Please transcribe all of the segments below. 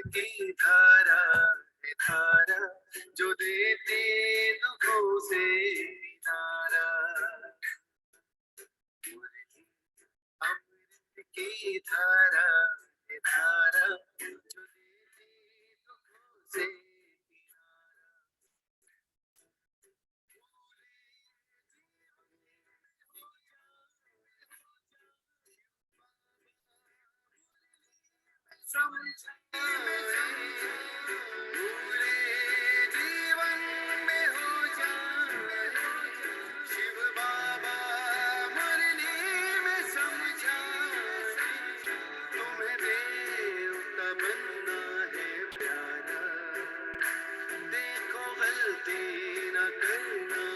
की धारा है धारा जो देती दुखों से किनारा। अमृत की धारा है धारा जो देती दुखों से किनारा। पूरे जीवन में हो जाए शिव बाबा मुरली में समझाए। तुम्हें देवता बनना है प्यारा, देखो गलती न करना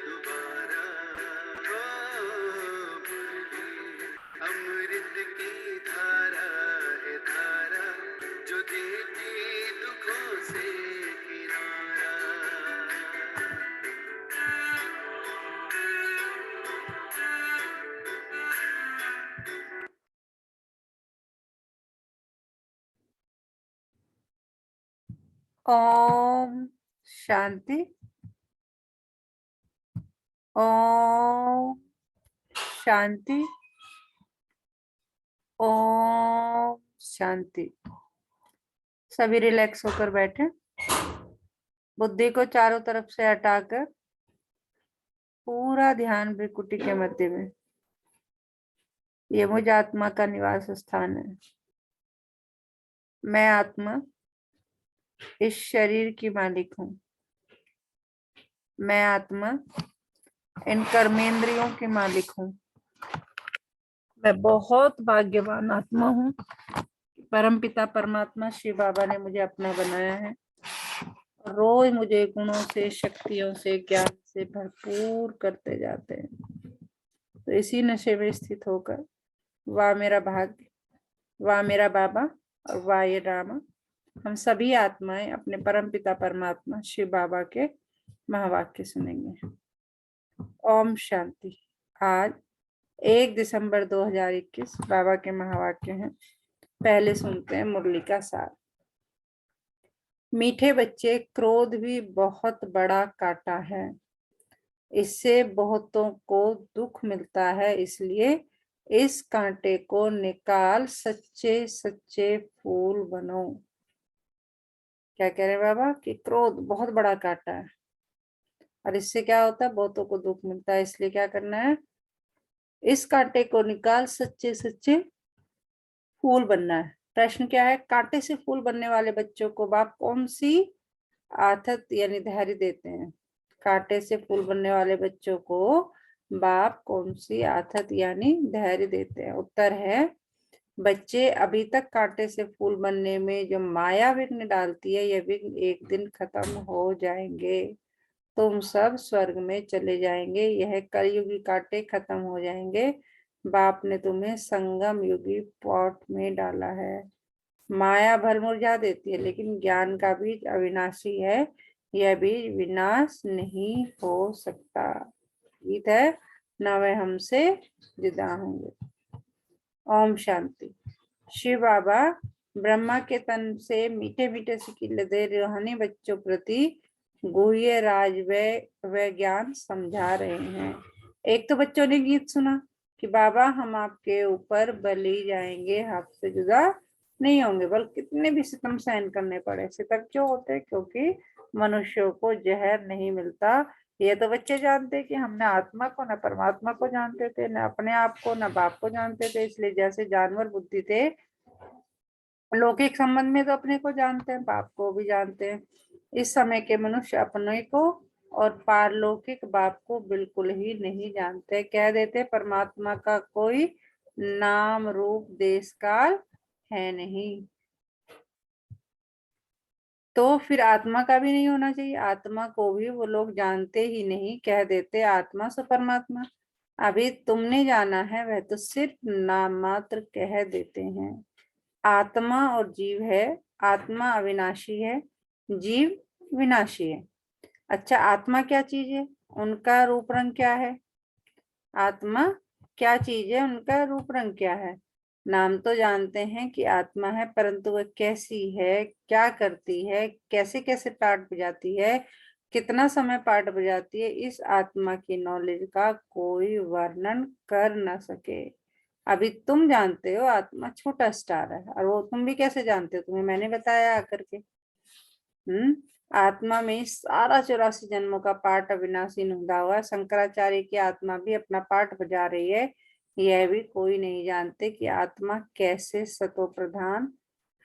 दोबारा। ओ मुरली अमृत की धारा है धारा जो देती दुखों से किनारा। ओम शांति। ओम शांति। ओम शांति। सभी रिलैक्स होकर बैठे, बुद्धि को चारों तरफ से हटाकर पूरा ध्यान भ्रिकुटी के मध्य में। ये मुझ आत्मा का निवास स्थान है। मैं आत्मा इस शरीर की मालिक हूँ। मैं आत्मा इन कर्मेंद्रियों की मालिक हूँ। मैं बहुत भाग्यवान आत्मा हूँ। परमपिता परमात्मा शिव बाबा ने मुझे अपना बनाया है। रोज मुझे गुणों से, शक्तियों से, ज्ञान से भरपूर करते जाते हैं। तो इसी नशे में स्थित होकर वाह मेरा भाग्य, वाह मेरा बाबा और वाह ये ड्रामा, हम सभी आत्माएं अपने परमपिता परमात्मा शिव बाबा के महावाक्य सुनेंगे। ओम शांति। आज 1 दिसंबर 2021 बाबा के महावाक्य हैं। पहले सुनते हैं मुरली का सार। मीठे बच्चे, क्रोध भी बहुत बड़ा कांटा है। इससे बहुतों को दुख मिलता है, इसलिए इस कांटे को निकाल सच्चे सच्चे फूल बनो। क्या कह रहे बाबा कि क्रोध बहुत बड़ा कांटा है और इससे क्या होता है, बहुतों को दुख मिलता है, इसलिए क्या करना है, इस कांटे को निकाल सच्चे सच्चे फूल बनना है। प्रश्न क्या है, कांटे से फूल बनने वाले बच्चों को बाप कौन सी आथत यानी धैर्य देते हैं? कांटे से फूल बनने वाले बच्चों को बाप कौन सी आथत यानी धैर्य देते हैं? उत्तर है, बच्चे अभी तक कांटे से फूल बनने में जो माया विघ्न डालती है, यह विघ्न एक दिन खत्म हो जाएंगे। तुम सब स्वर्ग में चले जाएंगे, यह कलयुगी कांटे खत्म हो जाएंगे। बाप ने तुम्हें संगम युगी पॉट में डाला है। माया भर मुरझा देती है, लेकिन ज्ञान का बीज अविनाशी है, यह बीज विनाश नहीं हो सकता। गीत है, न वे हमसे जुदा होंगे। ओम शांति। शिव बाबा ब्रह्मा के तन से मीठे मीठे सिकिल दे रूहानी बच्चों प्रति गुह्य राज व ज्ञान समझा रहे हैं। एक तो बच्चों ने गीत सुना कि बाबा हम आपके ऊपर बलि जाएंगे, आपसे जुदा नहीं होंगे, बल्कि कितने भी सितम सहन करने पड़े। सितम क्यों होते? क्योंकि मनुष्यों को जहर नहीं मिलता। ये तो बच्चे जानते कि हम न आत्मा को न परमात्मा को जानते थे, न अपने आप को न बाप को जानते थे, इसलिए जैसे जानवर बुद्धि थे, लौकिक संबंध में तो अपने को जानते हैं, बाप को भी जानते हैं। इस समय के मनुष्य अपने को और पारलौकिक बाप को बिल्कुल ही नहीं जानते। कह देते परमात्मा का कोई नाम रूप देश काल है नहीं, तो फिर आत्मा का भी नहीं होना चाहिए। आत्मा को भी वो लोग जानते ही नहीं, कह देते आत्मा सो परमात्मा। अभी तुमने जाना है वह तो सिर्फ नाम मात्र कह देते हैं। आत्मा और जीव है, आत्मा अविनाशी है, जीव विनाशी है। अच्छा, आत्मा क्या चीज है, उनका रूप रंग क्या है? आत्मा क्या चीज है, उनका रूप रंग क्या है? नाम तो जानते हैं कि आत्मा है, परंतु वह कैसी है, क्या करती है, कैसे कैसे पाठ बजाती है, कितना समय पाठ बजाती है, इस आत्मा की नॉलेज का कोई वर्णन कर न सके। अभी तुम जानते हो आत्मा छोटा स्टार है, और वो तुम भी कैसे जानते हो, तुम्हें मैंने बताया आकर के। आत्मा में सारा 84 जन्मों का पाठ अविनाशी नुंदा हुआ है। शंकराचार्य की आत्मा भी अपना पाठ बजा रही है। यह भी कोई नहीं जानते कि आत्मा कैसे सतो प्रधान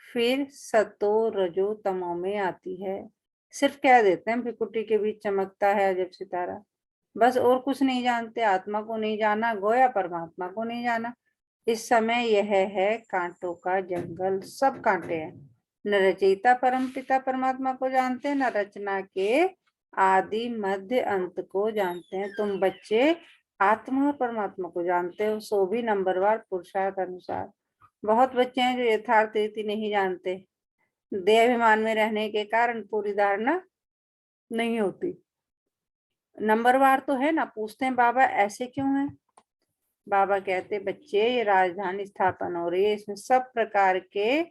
फिर सतो रजो तमो में आती है। सिर्फ कह देते हैं भ्रिकुटी के बीच चमकता है अजब सितारा, बस और कुछ नहीं जानते। आत्मा को नहीं जाना, गोया परमात्मा को नहीं जाना। इस समय यह है कांटों का जंगल, सब कांटे हैं। न रचयिता परम पिता परमात्मा को जानते हैं, न रचना के आदि मध्य अंत को जानते हैं। तुम बच्चे आत्मा और परमात्मा को जानते हो, सो भी नंबरवार पुरुषार्थ अनुसार। बहुत बच्चे हैं जो यथार्थ रीति नहीं जानते, देहाभिमान में रहने के कारण पूरी धारणा नहीं होती। नंबरवार तो है ना, पूछते हैं बाबा ऐसे क्यों है। बाबा कहते बच्चे ये राजधानी स्थापन हो रही है, इसमें सब प्रकार के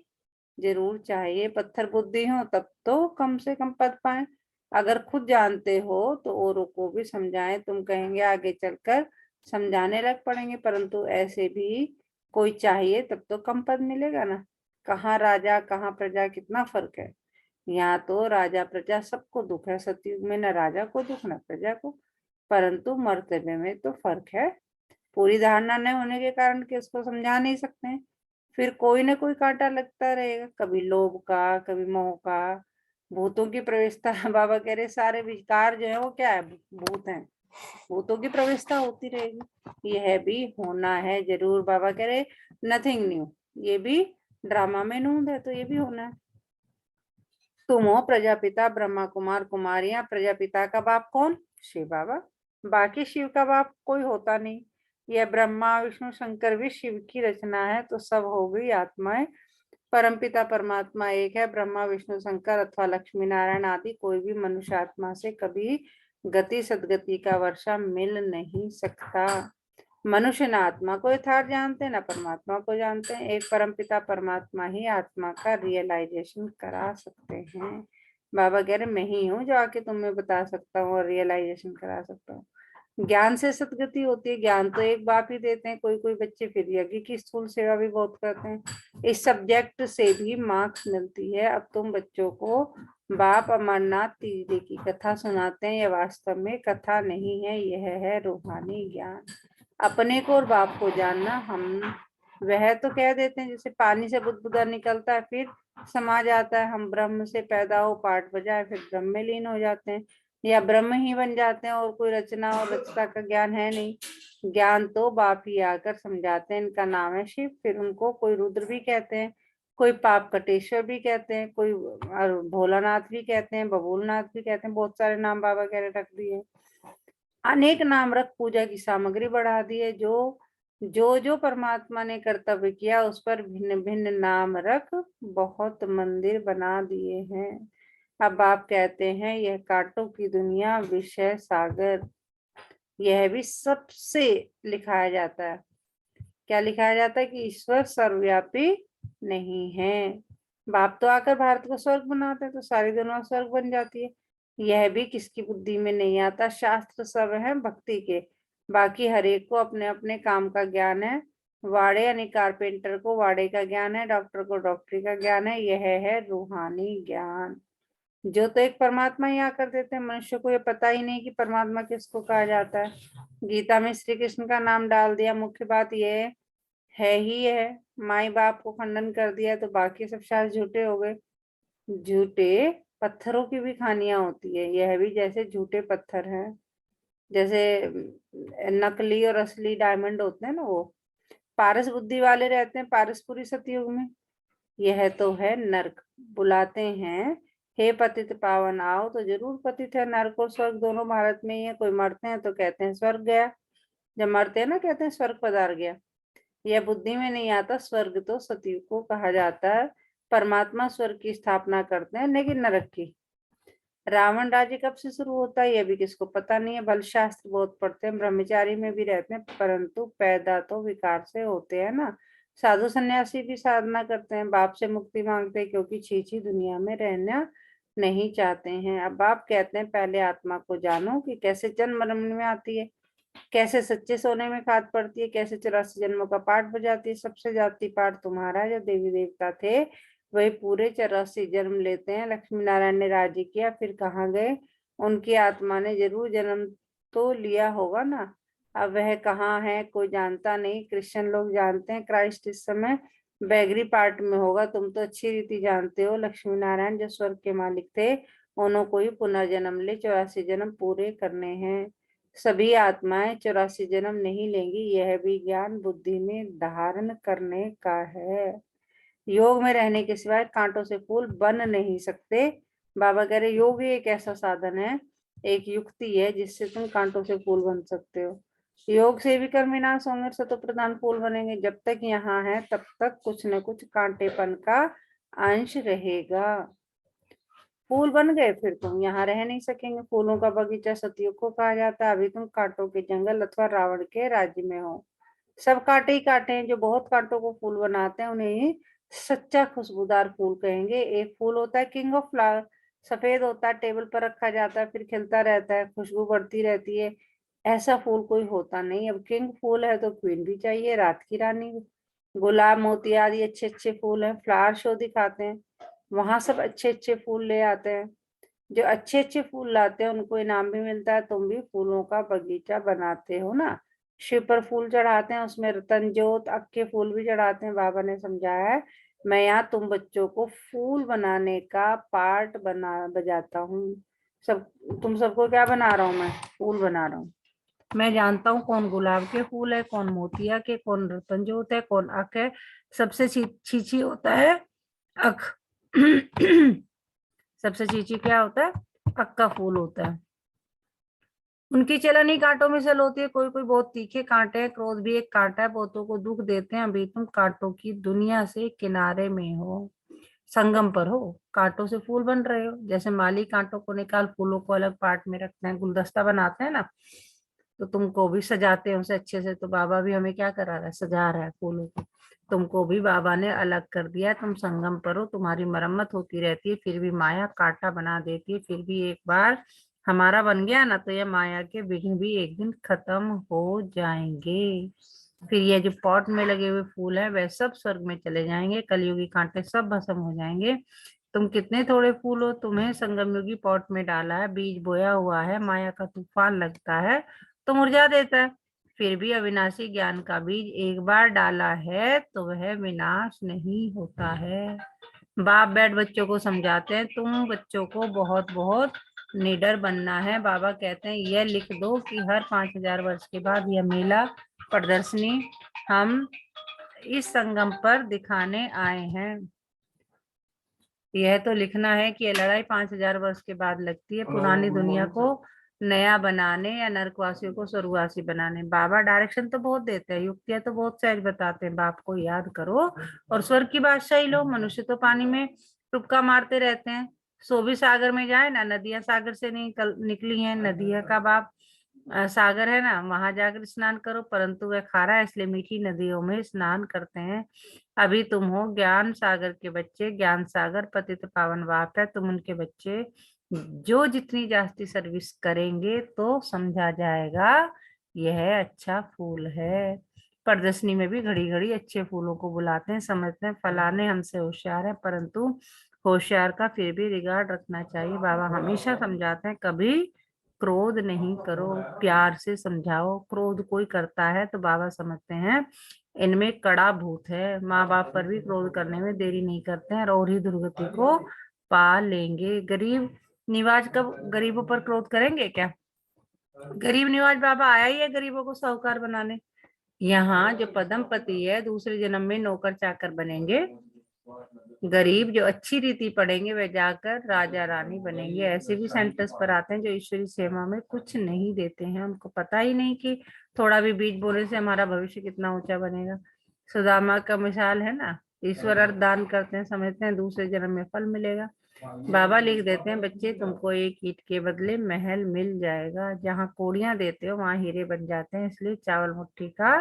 जरूर चाहिए। पत्थर बुद्धि हो तब तो कम से कम पद पाए। अगर खुद जानते हो तो औरों को भी समझाएं। तुम कहेंगे आगे चलकर समझाने लग पड़ेंगे, परंतु ऐसे भी कोई चाहिए तब तो कम पद मिलेगा ना। कहाँ राजा कहाँ प्रजा, कितना फर्क है। यहाँ तो राजा प्रजा सबको दुख है, सतयुग में न राजा को दुख न प्रजा को, परंतु मर्तबे में तो फर्क है। पूरी धारणा न होने के कारण कि उसको समझा नहीं सकते हैं, फिर कोई ना कोई कांटा लगता रहेगा, कभी लोभ का, कभी मोह का, भूतों की प्रवेशता। बाबा कह रहे सारे विकार जो है वो क्या है, भूत हैं, भूतों की प्रवेशता होती रहेगी। यह भी होना है जरूर। बाबा कह रहे नथिंग न्यू, ये भी ड्रामा में नूंद है तो ये भी होना है। तुम हो प्रजापिता ब्रह्मा कुमार कुमारियां। प्रजापिता का बाप कौन, शिव बाबा। बाकी शिव का बाप कोई होता नहीं। यह ब्रह्मा विष्णु शंकर भी शिव की रचना है, तो सब हो गई आत्माएं। परमपिता परमात्मा एक है। ब्रह्मा विष्णु शंकर अथवा लक्ष्मी नारायण आदि कोई भी मनुष्य आत्मा से कभी गति सदगति का वर्षा मिल नहीं सकता। मनुष्य न आत्मा को यथार्थ जानते न परमात्मा को जानते हैं। एक परमपिता परमात्मा ही आत्मा का रियलाइजेशन करा सकते हैं। बाबा कह रहे मैं ही हूँ जो आके तुम्हें बता सकता हूँ और रियलाइजेशन करा सकता हूँ। ज्ञान से सदगति होती है। ज्ञान तो एक बाप ही देते हैं। कोई कोई बच्चे फिर यज्ञ की स्थूल सेवा भी बहुत करते हैं। इस सब्जेक्ट से भी मार्क्स मिलती है। अब तुम बच्चों को बाप अमरनाथ तीर्थी की कथा सुनाते हैं, यह वास्तव में कथा नहीं है, यह है रूहानी ज्ञान। अपने को और बाप को जानना। हम वह तो कह देते हैं जैसे पानी से बुदबुदा निकलता है फिर समा जाता है, हम ब्रह्म से पैदा हो पाठ बजाए फिर ब्रह्म में लीन हो जाते हैं, या ब्रह्म ही बन जाते हैं और कोई रचना और रचना का ज्ञान है नहीं। ज्ञान तो बाप ही आकर समझाते हैं। इनका नाम है शिव। फिर उनको कोई रुद्र भी कहते हैं, कोई पाप कटेश्वर भी कहते हैं, कोई भोलानाथ भी कहते हैं, बबूलनाथ भी कहते हैं। बहुत सारे नाम बाबा कह रहे रख दिए। अनेक नाम रख पूजा की सामग्री बढ़ा दी है। जो परमात्मा ने कर्तव्य किया उस पर भिन्न भिन्न नाम रख बहुत मंदिर बना दिए हैं। अब आप कहते हैं यह कांटों की दुनिया विषय सागर, यह भी सबसे लिखाया जाता है। क्या लिखाया जाता है कि ईश्वर सर्वव्यापी नहीं है। बाप तो आकर भारत को स्वर्ग बनाते हैं तो सारी दुनिया स्वर्ग बन जाती है। यह भी किसकी बुद्धि में नहीं आता। शास्त्र सब है भक्ति के, बाकी हर एक को अपने अपने काम का ज्ञान है। वाड़े यानी कारपेंटर को वाड़े का ज्ञान है, डॉक्टर को डॉक्टरी का ज्ञान है। यह है रूहानी ज्ञान, जो तो एक परमात्मा ही आकर देते हैं। मनुष्य को ये पता ही नहीं कि परमात्मा किसको कहा जाता है। गीता में श्री कृष्ण का नाम डाल दिया। मुख्य बात यह है ही है, माई बाप को खंडन कर दिया तो बाकी सब शास्त्र झूठे हो गए। झूठे पत्थरों की भी खानियां होती है। यह भी जैसे झूठे पत्थर हैं, जैसे नकली और असली डायमंड होते हैं ना, वो पारस बुद्धि वाले रहते हैं पारसपुरी सतयुग में। यह तो है नर्क। बुलाते हैं हे पतित पावन आओ, तो जरूर पतित है। नर्क और स्वर्ग दोनों भारत में ही है। कोई मरते हैं तो कहते हैं स्वर्ग गया, जब मरते हैं ना कहते हैं स्वर्ग पधार गया। यह बुद्धि में नहीं आता। स्वर्ग तो सतयुग को कहा जाता है। परमात्मा स्वर्ग की स्थापना करते हैं, लेकिन नरक की। रावण राज्य कब से शुरू होता है यह भी किसको पता नहीं है। बल शास्त्र बहुत पढ़ते हैं, ब्रह्मचारी में भी रहते हैं, परंतु पैदा तो विकार से होते हैं ना। साधु सन्यासी भी साधना करते हैं, बाप से मुक्ति मांगते हैं, क्योंकि छीछी दुनिया में रहना नहीं चाहते हैं। अब बाप कहते हैं पहले आत्मा को जानो कि कैसे जन्म मरण में आती है, कैसे सच्चे सोने में खाद पड़ती है, कैसे 84 जन्मों का पाठ बजाती है। सबसे जाति पाठ तुम्हारा है। जो देवी देवता थे वही पूरे 84 जन्म लेते हैं। लक्ष्मी नारायण ने राज्य किया, फिर कहाँ गए? उनकी आत्मा ने जरूर जन्म तो लिया होगा ना। अब वह कहाँ है कोई जानता नहीं। क्रिश्चियन लोग जानते हैं क्राइस्ट इस समय बैगरी पार्ट में होगा। तुम तो अच्छी रीति जानते हो लक्ष्मी नारायण जो स्वर्ग के मालिक थे, उन्होंने ही पुनर्जन्म ले 84 जन्म पूरे करने हैं। सभी आत्माएं 84 जन्म नहीं लेंगी, यह भी ज्ञान बुद्धि में धारण करने का है। योग में रहने के सिवाय कांटों से फूल बन नहीं सकते। बाबा कह रहे योग ही एक ऐसा साधन है, एक युक्ति है जिससे तुम कांटों से फूल बन सकते हो। योग से भी कर्म विनाश होंगे, सतो प्रधान फूल बनेंगे। जब तक यहाँ है तब तक कुछ न कुछ कांटेपन का अंश रहेगा। फूल बन गए फिर तुम यहाँ रह नहीं सकेंगे। फूलों का बगीचा सतयुग को कहा जाता है। अभी तुम कांटों के जंगल अथवा रावण के राज्य में हो। सब कांटे ही कांटे हैं। जो बहुत कांटों को फूल बनाते हैं उन्हें ही सच्चा खुशबूदार फूल कहेंगे। एक फूल होता है किंग ऑफ फ्लावर, सफेद होता है, टेबल पर रखा जाता है, फिर खिलता रहता है, खुशबू बढ़ती रहती है। ऐसा फूल कोई होता नहीं। अब किंग फूल है तो क्वीन भी चाहिए, रात की रानी। गुलाब मोती आदि अच्छे अच्छे फूल हैं। फ्लावर शो दिखाते हैं, वहां सब अच्छे अच्छे फूल ले आते हैं। जो अच्छे अच्छे फूल लाते हैं उनको इनाम भी मिलता है। तुम भी फूलों का बगीचा बनाते हो ना। शिव पर फूल चढ़ाते हैं, उसमें रतन जोत अक के फूल भी चढ़ाते हैं। बाबा ने समझाया है। मैं यहाँ तुम बच्चों को फूल बनाने का पार्ट बजाता हूँ। सब तुम सबको क्या बना रहा हूँ? मैं फूल बना रहा हूँ। मैं जानता हूँ कौन गुलाब के फूल है, कौन मोतिया के, कौन रतन जोत है, कौन अक है। सबसे छीछी होता है अक। सबसे चीची क्या होता है? अक का फूल होता है। उनकी चलन ही कांटों में सल होती है। कोई कोई बहुत तीखे कांटे हैं। क्रोध भी एक कांटा है, बहुतों को दुख देते हैं। अभी तुम कांटों की दुनिया से किनारे में हो, संगम पर हो, कांटों से फूल बन रहे हो। जैसे माली कांटों को निकाल फूलों को अलग पार्ट में रखते हैं, गुलदस्ता बनाते हैं ना, तो तुमको भी सजाते हैं उसे अच्छे से। तो बाबा भी हमें क्या करा रहा है? सजा रहा है फूलों को। तुमको भी बाबा ने अलग कर दिया। तुम संगम पर हो, तुम्हारी मरम्मत होती रहती है, फिर भी माया कांटा बना देती है। फिर भी एक बार हमारा बन गया ना तो ये माया के विघ्न भी एक दिन खत्म हो जाएंगे। फिर ये जो पॉट में लगे हुए फूल है वह सब स्वर्ग में चले जाएंगे। कलयुगी कांटे सब भस्म हो जाएंगे। तुम कितने थोड़े फूल हो, तुम्हें संगम युगी पॉट में डाला है, बीज बोया हुआ है, माया का तूफान लगता है तो मुरझा देता है। फिर भी अविनाशी ज्ञान का बीज एक बार डाला है तो वह विनाश नहीं होता है। बाप बैठ बच्चों को समझाते हैं, तुम बच्चों को बहुत बहुत निडर बनना है। बाबा कहते हैं यह लिख दो कि हर 5000 वर्ष के बाद यह मेला प्रदर्शनी हम इस संगम पर दिखाने आए हैं। यह तो लिखना है कि ये लड़ाई 5000 वर्ष के बाद लगती है, पुरानी दुनिया को नया बनाने या नरकवासियों को स्वर्गवासी बनाने। बाबा डायरेक्शन तो बहुत देते हैं, युक्तियां तो बहुत सहज बताते हैं। बाप को याद करो और स्वर्ग की बादशाही लो। मनुष्य तो पानी में टुपका मारते रहते हैं। सो भी सागर में जाए ना, नदियां सागर से निकली हैं। नदियां का बाप सागर है ना, वहां जाकर स्नान करो, परंतु वह खारा है इसलिए मीठी नदियों में स्नान करते हैं। अभी तुम हो ज्ञान सागर के बच्चे। ज्ञान सागर पतित पावन बाप है, तुम उनके बच्चे। जो जितनी जास्ती सर्विस करेंगे तो समझा जाएगा यह अच्छा फूल है। प्रदर्शनी में भी घड़ी घड़ी अच्छे फूलों को बुलाते हैं, समझते हैं फलाने हमसे होशियार है, परंतु होशियार का फिर भी रिगार्ड रखना चाहिए। बाबा हमेशा समझाते हैं कभी क्रोध नहीं करो, प्यार से समझाओ। क्रोध कोई करता है तो बाबा समझते हैं इनमें कड़ा भूत है। माँ बाप पर भी क्रोध करने में देरी नहीं करते हैं और ही दुर्गति को पा लेंगे। गरीब निवाज कब गरीबों पर क्रोध करेंगे क्या? गरीब निवाज बाबा आया ही है गरीबों को साहूकार बनाने। यहाँ जो पदम पति है दूसरे जन्म में नौकर चाकर बनेंगे। गरीब जो अच्छी रीति पढ़ेंगे वे जाकर राजा रानी बनेंगे। ऐसे भी सेंटर्स पर आते हैं जो ईश्वरी सेवा में कुछ नहीं देते हैं, उनको पता ही नहीं कि थोड़ा भी बीज बोने से हमारा भविष्य कितना ऊंचा बनेगा। सुदामा का मिसाल है ना, ईश्वर अर्थ दान करते हैं, समझते हैं दूसरे जन्म में फल मिलेगा। बाबा लिख देते हैं बच्चे तुमको एक ईंट के बदले महल मिल जाएगा। जहाँ कोड़ियां देते हो वहां हीरे बन जाते हैं, इसलिए चावल मुट्ठी का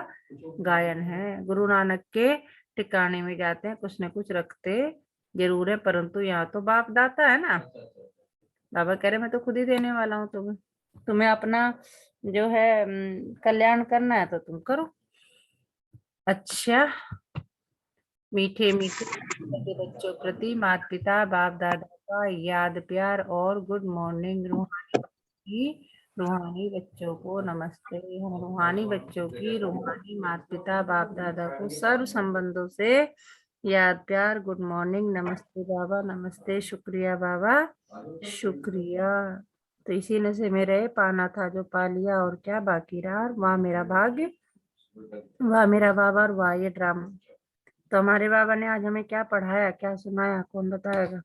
गायन है। गुरु नानक के टिकाने में जाते हैं, कुछ न कुछ रखते जरूर है, परंतु यहाँ तो बाप दाता है ना। बाबा कह रहे मैं तो खुद ही देने वाला हूँ तुम्हें, तुम्हें अपना जो है कल्याण करना है तो तुम करो। अच्छा, मीठे मीठे छोटे बच्चों प्रति माता पिता बाप दादा का याद प्यार और गुड मॉर्निंग। रूहानी बच्चों को नमस्ते। हम रूहानी बच्चों की रूहानी माता पिता बाप दादा को सर्व संबंधों से याद प्यार गुड मॉर्निंग। नमस्ते बाबा, नमस्ते, शुक्रिया बाबा, शुक्रिया। तो इसी नशे में रहे, पाना था जो पा लिया और क्या बाकी रहा, वाह मेरा भाग्य, वाह मेरा बाबा और वाह ये ड्रामा। तो हमारे बाबा ने आज हमें क्या पढ़ाया, क्या सुनाया, कौन बताएगा?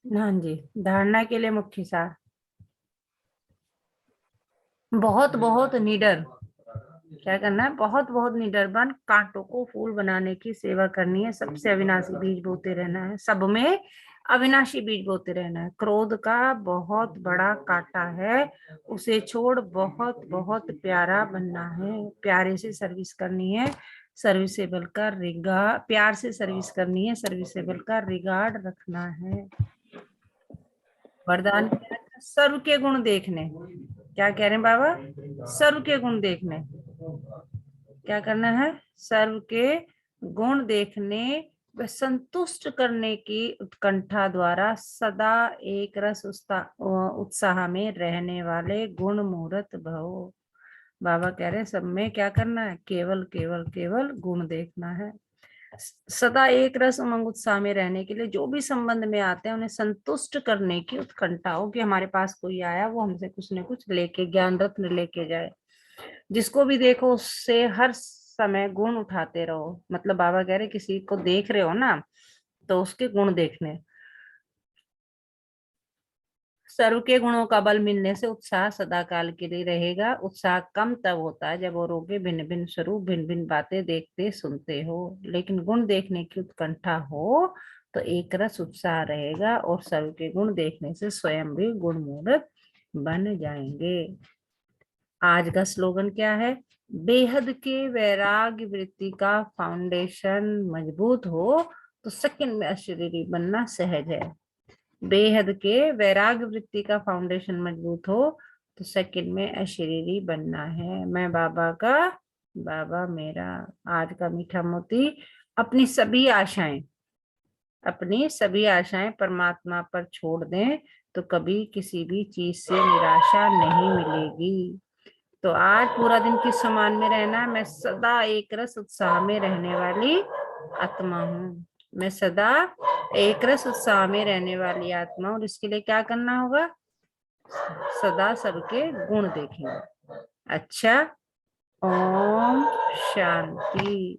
हाँ जी, धारणा के लिए मुख्य सार, बहुत बहुत निडर, क्या करना है, बहुत बहुत निडर बन कांटों को फूल बनाने की सेवा करनी है। सबसे अविनाशी बीज बोते रहना है, सब में अविनाशी बीज बोते रहना है। क्रोध का बहुत बड़ा कांटा है, उसे छोड़ बहुत बहुत प्यारा बनना है। प्यारे से सर्विस करनी है, सर्विसेबल का रिगार्ड, प्यार से सर्विस करनी है, सर्विसेबल का रिगार्ड रखना है। वरदान सर्व के गुण देखने, क्या कह रहे हैं बाबा, सर्व के गुण देखने, क्या करना है, सर्व के गुण देखने व संतुष्ट करने की उत्कंठा द्वारा सदा एक रस उत्साह में रहने वाले गुण मूर्त भव। बाबा कह रहे हैं सब में क्या करना है, केवल केवल केवल गुण देखना है। सदा एक रस उमंग उत्साह में रहने के लिए जो भी संबंध में आते हैं उन्हें संतुष्ट करने की उत्कंठा हो कि हमारे पास कोई आया वो हमसे कुछ न कुछ लेके, ज्ञान रत्न लेके जाए। जिसको भी देखो उससे हर समय गुण उठाते रहो। मतलब बाबा कह रहे किसी को देख रहे हो ना तो उसके गुण देखने। सर्व के गुणों का बल मिलने से उत्साह सदा काल के लिए रहेगा। उत्साह कम तब होता है जब औरों के भिन्न भिन्न स्वरूप, भिन्न भिन्न बातें देखते सुनते हो, लेकिन गुण देखने की उत्कंठा हो तो एक रस उत्साह रहेगा और सर्व के गुण देखने से स्वयं भी गुण मूर्त बन जाएंगे। आज का स्लोगन क्या है, बेहद के वैराग्य वृत्ति का फाउंडेशन मजबूत हो तो सेकंड में अशरीरी बनना सहज है। बेहद के वैराग्य वृत्ति का फाउंडेशन मजबूत हो तो सेकंड में अशरीरी बनना है। मैं बाबा का, बाबा मेरा। आज का मीठा मोती, अपनी सभी आशाएं परमात्मा पर छोड़ दें तो कभी किसी भी चीज से निराशा नहीं मिलेगी। तो आज पूरा दिन किस समान में रहना है, मैं सदा एक रस उत्साह में रहने वाली आत्मा हूँ। मैं सदा एक रस उत्साह में रहने वाली आत्मा, और इसके लिए क्या करना होगा, सदा सबके गुण देखेंगे। अच्छा, ओम शांति।